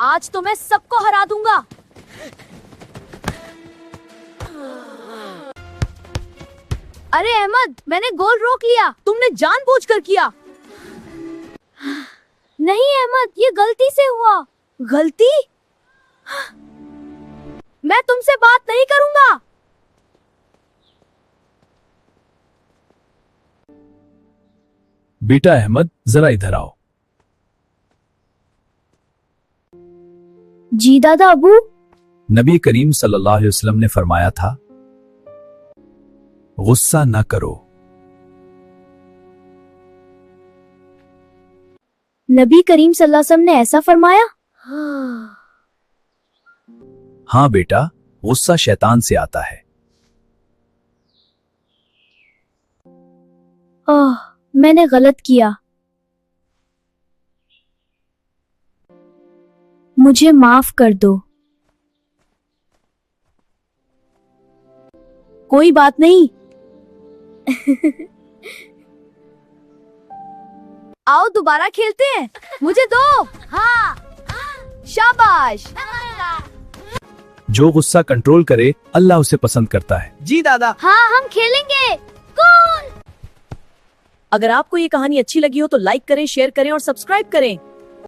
आज तो मैं सबको हरा दूंगा। अरे अहमद, मैंने गोल रोक लिया। तुमने जानबूझकर किया। नहीं अहमद, ये गलती से हुआ। गलती? मैं तुमसे बात नहीं करूंगा। बेटा अहमद, जरा इधर आओ। जी दादा अबू। नबी करीम सल्लल्लाहु अलैहि वसल्लम ने फरमाया था, गुस्सा न करो। नबी करीम सल्लल्लाहु अलैहि वसल्लम ने ऐसा फरमाया? हाँ बेटा, गुस्सा शैतान से आता है। मैंने गलत किया। मुझे माफ कर दो। कोई बात नहीं। आओ दोबारा खेलते हैं। मुझे दो। हाँ, शाबाश। जो गुस्सा कंट्रोल करे, अल्लाह उसे पसंद करता है। जी दादा। हाँ, हम खेलेंगे। कूल। अगर आपको ये कहानी अच्छी लगी हो तो लाइक करें, शेयर करें और सब्सक्राइब करें।